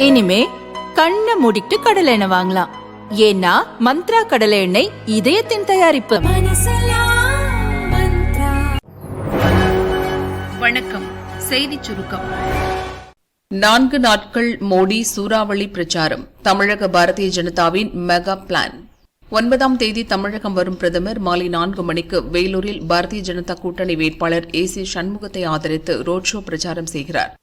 இனிமே கண்ணை மூடிட்டு கடலை எண்ணெய் வாங்கலாம். ஏன்னா மந்த்ரா கடலை எண்ணெய் இதயத்தின் தயாரிப்பு. வணக்கம். செய்தி சுருக்கம். 4 நாட்கள் மோடி சூறாவளி பிரச்சாரம். தமிழக பாரதிய ஜனதாவின் மெகா பிளான். 9ஆம் தேதி தமிழகம் வரும் பிரதமர் மாலை 4 மணிக்கு வேலூரில் பாரதிய ஜனதா கூட்டணி வேட்பாளர் ஏசி சண்முகத்தை ஆதரித்து ரோட் ஷோ பிரச்சாரம் செய்கிறார்.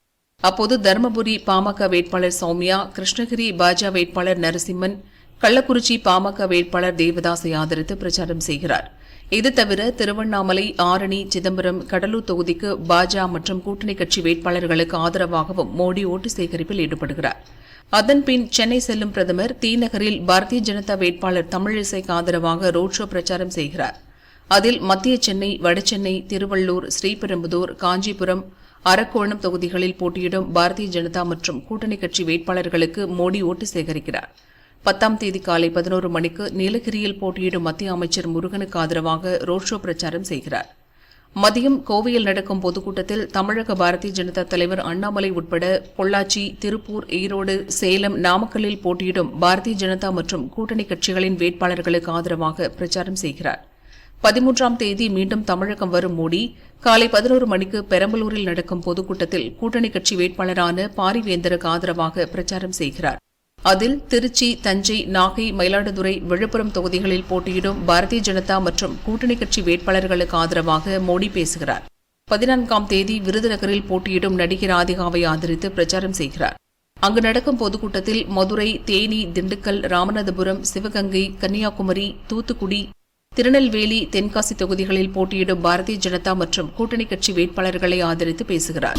அப்போது தருமபுரி பாமக வேட்பாளர் சௌமியா, கிருஷ்ணகிரி பாஜக வேட்பாளர் நரசிம்மன், கள்ளக்குறிச்சி பாமக வேட்பாளர் தேவதாஸை ஆதரித்து பிரச்சாரம் செய்கிறார். இது தவிர திருவண்ணாமலை, ஆரணி, சிதம்பரம், கடலூர் தொகுதிக்கு பாஜக மற்றும் கூட்டணி கட்சி வேட்பாளர்களுக்கு ஆதரவாகவும் மோடி ஓட்டு சேகரிப்பில் ஈடுபடுகிறார். அதன்பின் சென்னை செல்லும் பிரதமர் தீநகரில் பாரதிய ஜனதா வேட்பாளர் தமிழிசைக்கு ஆதரவாக ரோட் ஷோ பிரச்சாரம் செய்கிறார். அதில் மத்திய சென்னை, வடசென்னை, திருவள்ளூர், ஸ்ரீபெரும்புதூர், காஞ்சிபுரம், அரக்கோணம் தொகுதிகளில் போட்டியிடும் பாரதிய ஜனதா மற்றும் கூட்டணி கட்சி வேட்பாளர்களுக்கு மோடி ஓட்டு சேகரிக்கிறார். 10ஆம் தேதி காலை 11 மணிக்கு நீலகிரியில் போட்டியிடும் மத்திய அமைச்சர் முருகனுக்கு ஆதரவாக ரோட் ஷோ பிரச்சாரம் செய்கிறார். மதியம் கோவையில் நடக்கும் பொதுக்கூட்டத்தில் தமிழக பாரதிய ஜனதா தலைவர் அண்ணாமலை உட்பட பொள்ளாச்சி, திருப்பூர், ஈரோடு, சேலம், நாமக்கல்லில் போட்டியிடும் பாரதிய ஜனதா மற்றும் கூட்டணி கட்சிகளின் வேட்பாளர்களுக்கு ஆதரவாக பிரச்சாரம் செய்கிறார். 13ஆம் தேதி மீண்டும் தமிழகம் வரும் மோடி காலை 11 மணிக்கு பெரம்பலூரில் நடக்கும் பொதுக்கூட்டத்தில் கூட்டணி கட்சி வேட்பாளரான பாரிவேந்தருக்கு ஆதரவாக பிரச்சாரம் செய்கிறார். அதில் திருச்சி, தஞ்சை, நாகை, மயிலாடுதுறை, விழுப்புரம் தொகுதிகளில் போட்டியிடும் பாரதிய ஜனதா மற்றும் கூட்டணி கட்சி வேட்பாளர்களுக்கு ஆதரவாக மோடி பேசுகிறார். 14ஆம் தேதி விருதுநகரில் போட்டியிடும் நடிகை ராதிகாவை ஆதரித்து பிரச்சாரம் செய்கிறார். அங்கு நடக்கும் பொதுக்கூட்டத்தில் மதுரை, தேனி, திண்டுக்கல், ராமநாதபுரம், சிவகங்கை, கன்னியாகுமரி, தூத்துக்குடி, திருநெல்வேலி, தென்காசி தொகுதிகளில் போட்டியிடும் பாரதிய ஜனதா மற்றும் கூட்டணி கட்சி வேட்பாளர்களை ஆதரித்து பேசுகிறார்.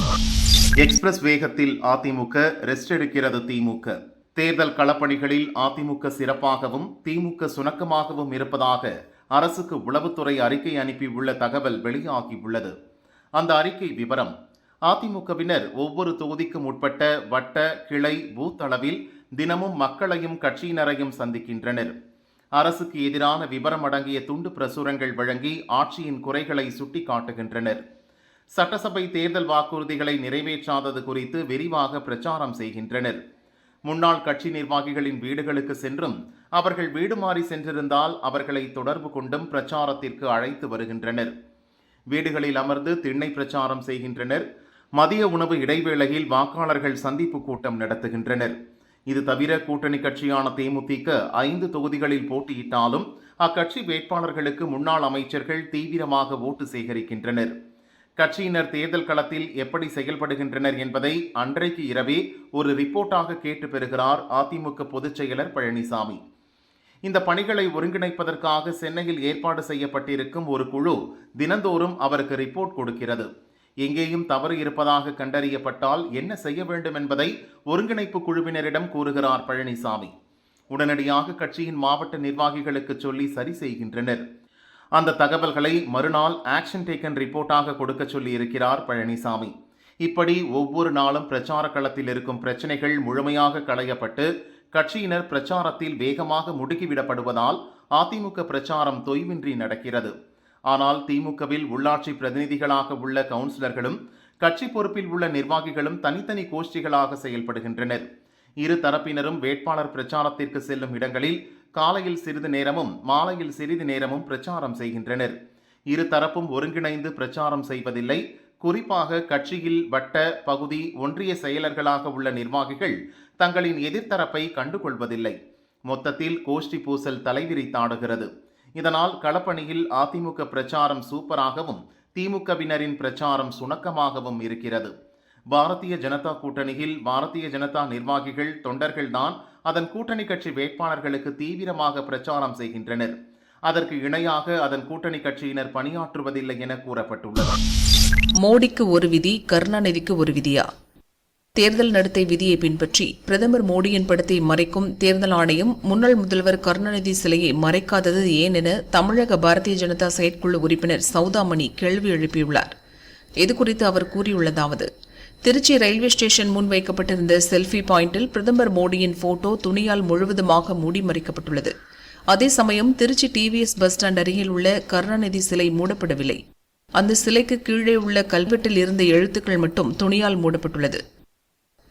எக்ஸ்பிரஸ் வேகத்தில் அதிமுக ரெஸ்ட் எடுக்கிறது திமுக. தேர்தல் களப்பணிகளில் அதிமுக சிறப்பாகவும் திமுக சுணக்கமாகவும் இருப்பதாக அரசுக்கு உளவுத்துறை அறிக்கை அனுப்பியுள்ள தகவல் வெளியாகியுள்ளது. அந்த அறிக்கை விவரம்: அதிமுகவினர் ஒவ்வொரு தொகுதிக்கும் உட்பட்ட வட்ட, கிளை, பூத் அளவில் தினமும் மக்களையும் கட்சியினரையும் சந்திக்கின்றனர். அரசுக்கு எதிரான விவரம் அடங்கிய துண்டு பிரசுரங்கள் வழங்கி ஆட்சியின் குறைகளை சுட்டிக்காட்டுகின்றனர். சட்டசபை தேர்தல் வாக்குறுதிகளை நிறைவேற்றாதது குறித்து விரிவாக பிரச்சாரம் செய்கின்றனர். முன்னாள் கட்சி நிர்வாகிகளின் வீடுகளுக்கு சென்றும் அவர்கள் வீடு மாறி சென்றிருந்தால் அவர்களை தொடர்பு கொண்டும் பிரச்சாரத்திற்கு அழைத்து வருகின்றனர். வீடுகளில் அமர்ந்து திண்ணை பிரச்சாரம் செய்கின்றனர். மதிய உணவு இடைவேளையில் வாக்காளர்கள் சந்திப்பு கூட்டம் நடத்துகின்றனர். இது தவிர கூட்டணி கட்சியான தேமுதிக 5 தொகுதிகளில் போட்டியிட்டாலும் அக்கட்சி வேட்பாளர்களுக்கு முன்னாள் அமைச்சர்கள் தீவிரமாக ஓட்டு சேகரிக்கின்றனர். கட்சியினர் தேர்தல் களத்தில் எப்படி செயல்படுகின்றனர் என்பதை அன்றைக்கு இரவே ஒரு ரிப்போர்ட்டாக கேட்டு பெறுகிறார் அதிமுக பொதுச் செயலர் பழனிசாமி. இந்த பணிகளை ஒருங்கிணைப்பதற்காக சென்னையில் ஏற்பாடு செய்யப்பட்டிருக்கும் ஒரு குழு தினந்தோறும் அவருக்கு ரிப்போர்ட் கொடுக்கிறது. எங்கேயும் தவறு இருப்பதாக கண்டறியப்பட்டால் என்ன செய்ய வேண்டும் என்பதை ஒருங்கிணைப்பு குழுவினரிடம் கூறுகிறார் பழனிசாமி. உடனடியாக கட்சியின் மாவட்ட நிர்வாகிகளுக்கு சொல்லி சரி செய்கின்றனர். அந்த தகவல்களை மறுநாள் ஆக்ஷன் டேக்கன் ரிப்போர்ட்டாக கொடுக்க சொல்லி இருக்கிறார் பழனிசாமி. இப்படி ஒவ்வொரு நாளும் பிரச்சார களத்தில் இருக்கும் பிரச்சனைகள் முழுமையாக களையப்பட்டு கட்சியினர் பிரச்சாரத்தில் வேகமாக முடுக்கிவிடப்படுவதால் அதிமுக பிரச்சாரம் தொய்வின்றி நடக்கிறது. ஆனால் திமுகவில் உள்ளாட்சி பிரதிநிதிகளாக உள்ள கவுன்சிலர்களும் கட்சி பொறுப்பில் உள்ள நிர்வாகிகளும் தனித்தனி கோஷ்டிகளாக செயல்படுகின்றனர். இரு தரப்பினரும் வேட்பாளர் பிரச்சாரத்திற்கு செல்லும் இடங்களில் காலையில் சிறிது நேரமும் மாலையில் சிறிது நேரமும் பிரச்சாரம் செய்கின்றனர். இரு தரப்பும் ஒருங்கிணைந்து பிரச்சாரம் செய்வதில்லை. குறிப்பாக கட்சியில் வட்ட, பகுதி, ஒன்றிய செயலர்களாக உள்ள நிர்வாகிகள் தங்களின் எதிர்த்தரப்பை கண்டுகொள்வதில்லை. மொத்தத்தில் கோஷ்டி பூசல் தலைவிரித்தாடுகிறது. இதனால் களப்பணியில் அதிமுக பிரச்சாரம் சூப்பராகவும் திமுகவினரின் பிரச்சாரம் சுணக்கமாகவும் இருக்கிறது. பாரதிய ஜனதா கூட்டணியில் பாரதிய ஜனதா நிர்வாகிகள், தொண்டர்கள்தான் அதன் கூட்டணி கட்சி வேட்பாளர்களுக்கு தீவிரமாக பிரச்சாரம் செய்கின்றனர். அதற்கு இணையாக அதன் கூட்டணி கட்சியினர் பணியாற்றுவதில்லை என கூறப்பட்டுள்ளது. மோடிக்கு ஒரு விதி, கருணாநிதிக்கு ஒரு விதியா? தேர்தல் நடத்தை விதியை பின்பற்றி பிரதமர் மோடியின் படத்தை மறைக்கும் தேர்தல் ஆணையம் முன்னாள் முதல்வர் கருணாநிதி சிலையை மறைக்காதது ஏன் என தமிழக பாரதிய ஜனதா செயற்குழு உறுப்பினர் சௌதாமணி கேள்வி எழுப்பியுள்ளார். இதுகுறித்து அவர் கூறியுள்ளதாவது: திருச்சி ரயில்வே ஸ்டேஷன் முன் வைக்கப்பட்டிருந்த செல்ஃபி பாயிண்டில் பிரதமர் மோடியின் போட்டோ துணியால் முழுவதுமாக மூடி மறைக்கப்பட்டுள்ளது. அதே சமயம் திருச்சி டிவிஎஸ் பஸ் ஸ்டாண்ட் அருகில் உள்ள கருணாநிதி சிலை மூடப்படவில்லை. அந்த சிலைக்கு கீழே உள்ள கல்வெட்டில் இருந்த எழுத்துக்கள் மட்டும் துணியால் மூடப்பட்டுள்ளது.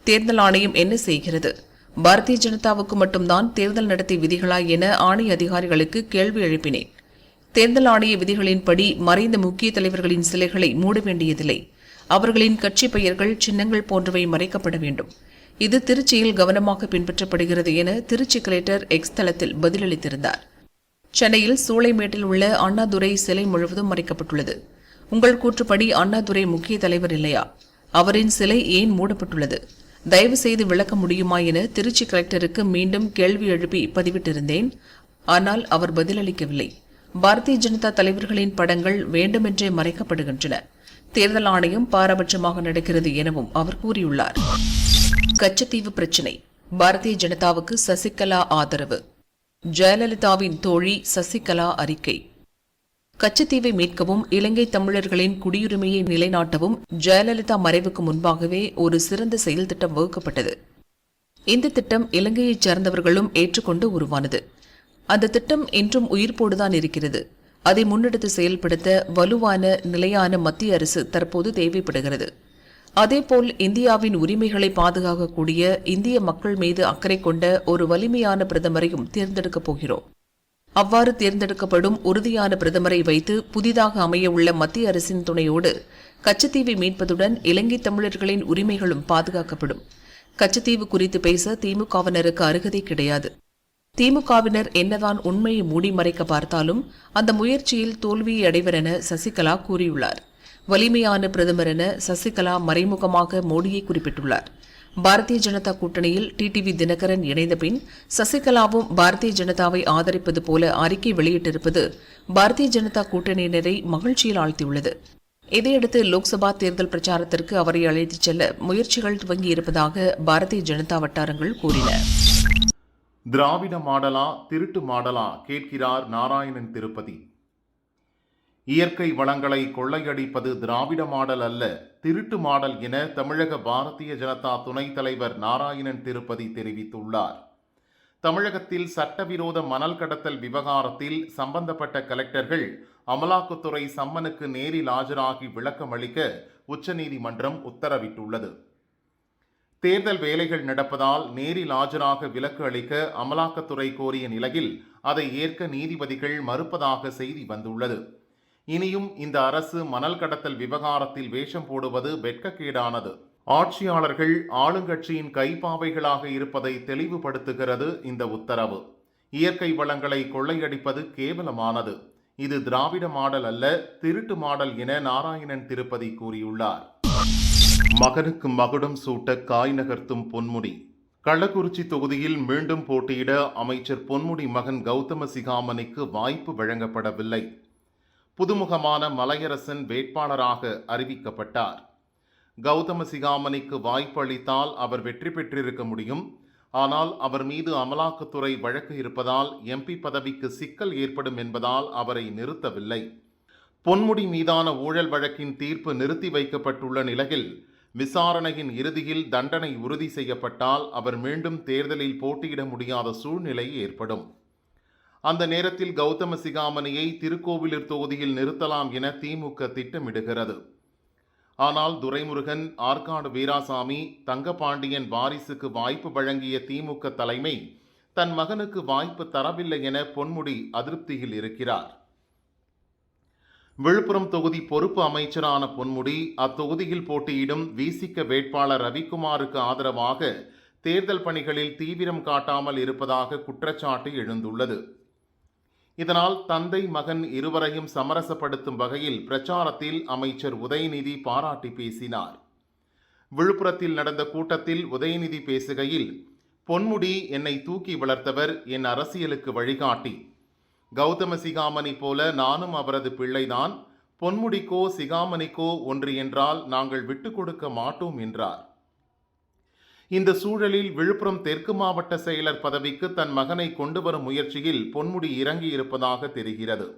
தேர்தல் ஆணையம் என்ன செய்கிறது? பாரதிய ஜனதாவுக்கு மட்டும்தான் தேர்தல் நடத்தை விதிகளா என ஆணைய அதிகாரிகளுக்கு கேள்வி எழுப்பினேன். தேர்தல் ஆணைய விதிகளின்படி மறைந்த முக்கிய தலைவர்களின் சிலைகளை மூட வேண்டியதில்லை. அவர்களின் கட்சி பெயர்கள், சின்னங்கள் போன்றவை மறைக்கப்பட வேண்டும். இது திருச்சியில் கவனமாக பின்பற்றப்படுகிறது என திருச்சி கலெக்டர் எக்ஸ் தளத்தில் பதிலளித்திருந்தார். சென்னையில் சூளைமேட்டில் உள்ள அண்ணாதுரை சிலை முழுவதும் மறைக்கப்பட்டுள்ளது. உங்கள் கூற்றுப்படி அண்ணாதுரை முக்கிய தலைவர் இல்லையா? அவரின் சிலை ஏன் மூடப்பட்டுள்ளது? தயவு செய்து விளக்க முடியுமா என திருச்சி கலெக்டருக்கு மீண்டும் கேள்வி எழுப்பி பதிவிட்டிருந்தேன். ஆனால் அவர் பதிலளிக்கவில்லை. பாரதிய ஜனதா தலைவர்களின் படங்கள் வேண்டுமென்றே மறைக்கப்படுகின்றன. தேர்தல் ஆணையம் பாரபட்சமாக நடக்கிறது எனவும் அவர் கூறியுள்ளார். கச்சத்தீவு பிரச்சினை, பாரதிய ஜனதாவுக்கு சசிகலா ஆதரவு. ஜெயலலிதாவின் தோழி சசிகலா அறிக்கை. கச்சத்தீவை மீட்கவும் இலங்கை தமிழர்களின் குடியுரிமையை நிலைநாட்டவும் ஜெயலலிதா மறைவுக்கு முன்பாகவே ஒரு சிறந்த செயல் திட்டம் வகுக்கப்பட்டது. இந்த திட்டம் இலங்கையைச் சேர்ந்தவர்களும் ஏற்றுக்கொண்டு உருவானது. அந்த திட்டம் இன்றும் உயிர்ப்போடுதான் இருக்கிறது. அதை முன்னெடுத்து செயல்படுத்த வலுவான நிலையான மத்திய அரசு தற்போது தேவைப்படுகிறது. அதேபோல் இந்தியாவின் உரிமைகளை பாதுகாக்கக்கூடிய இந்திய மக்கள் மீது அக்கறை கொண்ட ஒரு வலிமையான பிரதமரையும் தேர்ந்தெடுக்கப் போகிறோம். அவ்வாறு தேர்ந்தெடுக்கப்படும் உறுதியான பிரதமரை வைத்து புதிதாக அமைய உள்ள மத்திய அரசின் துணையோடு கச்சத்தீவை மீட்பதுடன் இலங்கை தமிழர்களின் உரிமைகளும் பாதுகாக்கப்படும். கச்சத்தீவு குறித்து பேச திமுகவினருக்கு அருகதை கிடையாது. திமுகவினர் என்னதான் உண்மையை மூடி மறைக்க பார்த்தாலும் அந்த முயற்சியில் தோல்வியை அடைவர் என சசிகலா கூறியுள்ளார். வலிமையான பிரதமர் என சசிகலா மறைமுகமாக மோடியை குறிப்பிட்டுள்ளார். பாரதிய ஜனதா கூட்டணியில் டிடிவி தினகரன் இணைந்த பின் சசிகலாவும் பாரதிய ஜனதாவை ஆதரிப்பது போல அறிக்கை வெளியிட்டிருப்பது பாரதிய ஜனதா கூட்டணியினரை மகிழ்ச்சியில் ஆழ்த்தியுள்ளது. இதையடுத்து லோக்சபா தேர்தல் பிரச்சாரத்திற்கு அவரை அழைத்துச் செல்ல முயற்சிகள் துவங்கியிருப்பதாக பாரதிய ஜனதா வட்டாரங்கள் கூறின. திராவிட மாடலா திருட்டு மாடலா கேட்கிறார் நாராயணன் திருப்பதி. இயற்கை வளங்களை கொள்ளையடிப்பது திராவிட மாடல் அல்ல, திருட்டு மாடல் என தமிழக பாரதிய ஜனதா துணைத் தலைவர் நாராயணன் திருப்பதி தெரிவித்துள்ளார். தமிழகத்தில் சட்டவிரோத மணல் கடத்தல் விவகாரத்தில் சம்பந்தப்பட்ட கலெக்டர்கள் அமலாக்கத்துறை சம்மனுக்கு நேரில் ஆஜராகி விளக்கம் அளிக்க உச்சநீதிமன்றம் உத்தரவிட்டுள்ளது. தேர்தல் வேலைகள் நடப்பதால் நேரில் ஆஜராக விலக்கு அளிக்க அமலாக்கத்துறை கோரிய நிலையில் அதை ஏற்க நீதிபதிகள் மறுப்பதாக செய்தி வந்துள்ளது. இனியும் இந்த அரசு மணல் கடத்தல் விவகாரத்தில் வேஷம் போடுவது வெட்கக்கேடானது. ஆட்சியாளர்கள் ஆளுங்கட்சியின் கைப்பாவைகளாக இருப்பதை தெளிவுபடுத்துகிறது இந்த உத்தரவு. இயற்கை வளங்களை கொள்ளையடிப்பது கேவலமானது. இது திராவிட மாடல் அல்ல, திருட்டு மாடல் என நாராயணன் திருப்பதி கூறியுள்ளார். மகனுக்கு மகுடம் சூட்ட காய் நகர்த்தும் பொன்முடி. கள்ளக்குறிச்சி தொகுதியில் மீண்டும் போட்டியிட அமைச்சர் பொன்முடி மகன் கௌதம சிகாமணிக்கு வாய்ப்பு வழங்கப்படவில்லை. புதுமுகமான மலையரசன் வேட்பாளராக அறிவிக்கப்பட்டார். கௌதம சிகாமணிக்கு வாய்ப்பு அளித்தால் அவர் வெற்றி பெற்றிருக்க முடியும். ஆனால் அவர் மீது அமலாக்கத்துறை வழக்கு இருப்பதால் எம்பி பதவிக்கு சிக்கல் ஏற்படும் என்பதால் அவரை நிறுத்தவில்லை. பொன்முடி மீதான ஊழல் வழக்கின் தீர்ப்பு நிறுத்தி வைக்கப்பட்டுள்ள நிலையில் விசாரணையின் இறுதியில் தண்டனை உறுதி செய்யப்பட்டால் அவர் மீண்டும் தேர்தலில் போட்டியிட முடியாத சூழ்நிலை ஏற்படும். அந்த நேரத்தில் கௌதம சிகாமணியை திருக்கோவிலூர் தொகுதியில் நிறுத்தலாம் என திமுக திட்டமிடுகிறது. ஆனால் துரைமுருகன், ஆற்காடு வீராசாமி, தங்கபாண்டியன் வாரிசுக்கு வாய்ப்பு வழங்கிய திமுக தலைமை தன் மகனுக்கு வாய்ப்பு தரவில்லை என பொன்முடி அதிருப்தியில் இருக்கிறார். விழுப்புரம் தொகுதி பொறுப்பு அமைச்சரான பொன்முடி அத்தொகுதியில் போட்டியிடும் விசிக வேட்பாளர் ரவிக்குமாருக்கு ஆதரவாக தேர்தல் பணிகளில் தீவிரம் காட்டாமல் இருப்பதாக குற்றச்சாட்டு எழுந்துள்ளது. இதனால் தந்தை மகன் இருவரையும் சமரசப்படுத்தும் வகையில் பிரச்சாரத்தில் அமைச்சர் உதயநிதி பாராட்டி பேசினார். விழுப்புரத்தில் நடந்த கூட்டத்தில் உதயநிதி பேசுகையில், பொன்முடி என்னை தூக்கி வளர்த்தவர், என் அரசியலுக்கு வழிகாட்டி. கௌதம சிகாமணி போல நானும் அவரது பிள்ளைதான். பொன்முடிக்கோ சிகாமணிக்கோ ஒன்று என்றால் நாங்கள் விட்டுக் கொடுக்க மாட்டோம் என்றார். இந்த சூழலில் விழுப்புரம் தெற்கு மாவட்ட செயலர் பதவிக்கு தன் மகனை கொண்டு வரும் முயற்சியில் பொன்முடி இறங்கியிருப்பதாக தெரிகிறது.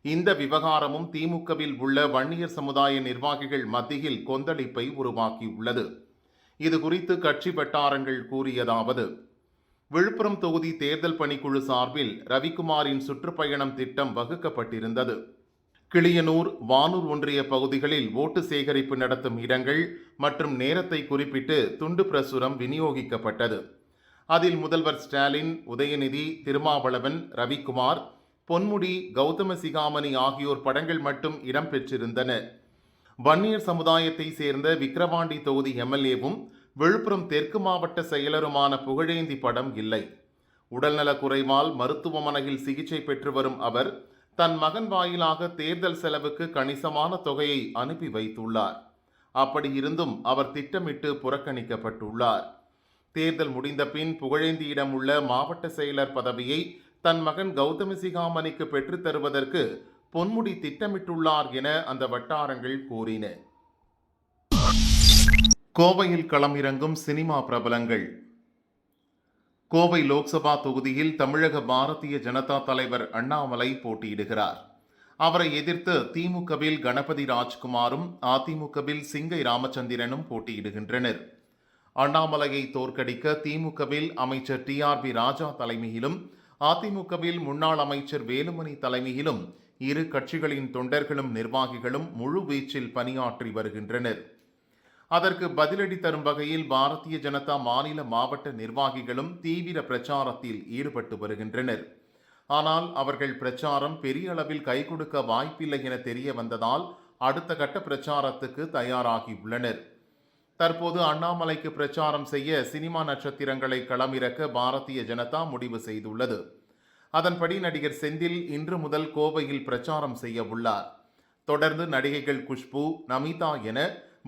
இந்த விவகாரமும் திமுகவில் உள்ள வன்னியர் சமுதாய நிர்வாகிகள் மத்தியில் கொந்தளிப்பை உருவாக்கியுள்ளது. இது குறித்து கட்சி வட்டாரங்கள் கூறியதாவது: விழுப்புரம் தொகுதி தேர்தல் பணிக்குழு சார்பில் ரவிக்குமாரின் சுற்றுப்பயணம் திட்டம் வகுக்கப்பட்டிருந்தது. கிளியனூர், வானூர் ஒன்றிய பகுதிகளில் ஓட்டு சேகரிப்பு நடத்தும் இடங்கள் மற்றும் நேரத்தை குறிப்பிட்டு துண்டு பிரசுரம் விநியோகிக்கப்பட்டது. அதில் முதல்வர் ஸ்டாலின், உதயநிதி, திருமாவளவன், ரவிக்குமார், பொன்முடி, கௌதம சிகாமணி ஆகியோர் படங்கள் மட்டும் இடம்பெற்றிருந்தன. வன்னியர் சமுதாயத்தை சேர்ந்த விக்கிரவாண்டி தொகுதி எம்எல்ஏவும் விழுப்புரம் தெற்கு மாவட்ட செயலருமான புகழேந்தி படம் இல்லை. உடல்நலக் குறைவால் மருத்துவமனையில் சிகிச்சை பெற்று வரும் அவர் தன் மகன் வாயிலாக தேர்தல் செலவுக்கு கணிசமான தொகையை அனுப்பி வைத்துள்ளார். அப்படி இருந்தும் அவர் திட்டமிட்டு புறக்கணிக்கப்பட்டுள்ளார். தேர்தல் முடிந்த பின் புகழேந்தியிடம் உள்ள மாவட்ட செயலர் பதவியை தன் மகன் கௌதம சிகாமணிக்கு பெற்றுத் தருவதற்கு பொன்முடி திட்டமிட்டுள்ளார் என அந்த வட்டாரங்கள் கூறின. கோவையில் களமிறங்கும் சினிமா பிரபலங்கள். கோவை லோக்சபா தொகுதியில் தமிழக பாரதிய ஜனதா தலைவர் அண்ணாமலை போட்டியிடுகிறார். அவரை எதிர்த்து திமுகவில் கணபதி ராஜ்குமாரும் அதிமுகவில் சிங்கை ராமச்சந்திரனும் போட்டியிடுகின்றனர். அண்ணாமலையை தோற்கடிக்க திமுகவில் அமைச்சர் டிஆர்பி ராஜா தலைமையிலும் அதிமுகவில் முன்னாள் அமைச்சர் வேலுமணி தலைமையிலும் இரு கட்சிகளின் தொண்டர்களும் நிர்வாகிகளும் முழு வீச்சில் பணியாற்றி வருகின்றனர். அதற்கு பதிலடி தரும் வகையில் பாரதிய ஜனதா மாநில மாவட்ட நிர்வாகிகளும் தீவிர பிரச்சாரத்தில் ஈடுபட்டு வருகின்றனர். ஆனால் அவர்கள் பிரச்சாரம் பெரிய அளவில் கை கொடுக்க வாய்ப்பில்லை என தெரிய வந்ததால் அடுத்த கட்ட பிரச்சாரத்துக்கு தயாராகியுள்ளனர். தற்போது அண்ணாமலைக்கு பிரச்சாரம் செய்ய சினிமா நட்சத்திரங்களை களமிறக்க பாரதிய ஜனதா முடிவு செய்துள்ளது. அதன்படி நடிகர் செந்தில் இன்று முதல் கோவையில் பிரச்சாரம் செய்ய உள்ளார். தொடர்ந்து நடிகைகள் குஷ்பு, நமிதா என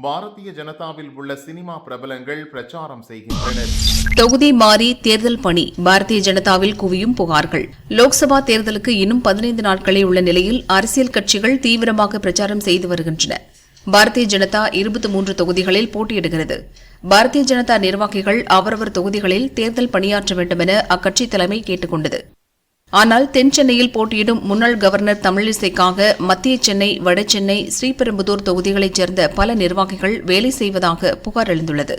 பாரதிய ஜனதாவில் உள்ள சினிமா பிரபலங்கள் பிரச்சாரம் செய்கின்றனர். தொகுதி மாறி தேர்தல் பணி பாரதிய ஜனதாவில் குவியும் புகார்கள். லோக்சபா தேர்தலுக்கு இன்னும் 15 நாட்களே உள்ள நிலையில் அரசியல் கட்சிகள் தீவிரமாக பிரச்சாரம் செய்து வருகின்றன. பாரதிய ஜனதா 23 தொகுதிகளில் போட்டியிடுகிறது. பாரதிய ஜனதா நிர்வாகிகள் அவரவர் தொகுதிகளில் தேர்தல் பணியாற்ற வேண்டும் என அக்கட்சி தலைமை கேட்டுக் கொண்டது. ஆனால் தென் சென்னையில் போட்டியிடும் முன்னாள் கவர்னர் தமிழிசைக்காக மத்திய சென்னை, வடசென்னை, ஸ்ரீபெரும்புதூர் தொகுதிகளைச் சேர்ந்த பல நிர்வாகிகள் வேலை செய்வதாக புகார் எழுந்துள்ளது.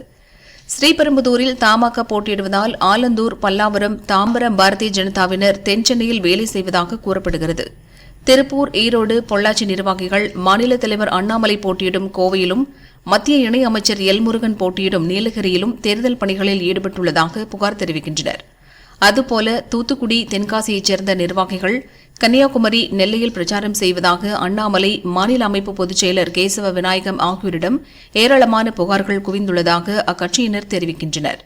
ஸ்ரீபெரும்புதூரில் தமாக போட்டியிடுவதால் ஆலந்தூர், பல்லாவரம், தாம்பரம் பாரதிய ஜனதாவினர் தென் சென்னையில் வேலை செய்வதாக கூறப்படுகிறது. திருப்பூர், ஈரோடு, பொள்ளாச்சி நிர்வாகிகள் மாநில தலைவர் அண்ணாமலை போட்டியிடும் கோவையிலும் மத்திய இணையமைச்சர் எல் முருகன் போட்டியிடும் நீலகிரியிலும் தேர்தல் பணிகளில் ஈடுபட்டுள்ளதாக புகார் தெரிவிக்கின்றனர். அதுபோல தூத்துக்குடி, தென்காசியைச் சேர்ந்த நிர்வாகிகள் கன்னியாகுமரி, நெல்லையில் பிரச்சாரம் செய்வதாக அண்ணாமலை, மாநில அமைப்பு பொதுச் செயலர் கேசவ விநாயகம் ஆகியோரிடம் ஏராளமான புகார்கள் குவிந்துள்ளதாக அக்கட்சியினர் தெரிவிக்கின்றனர்.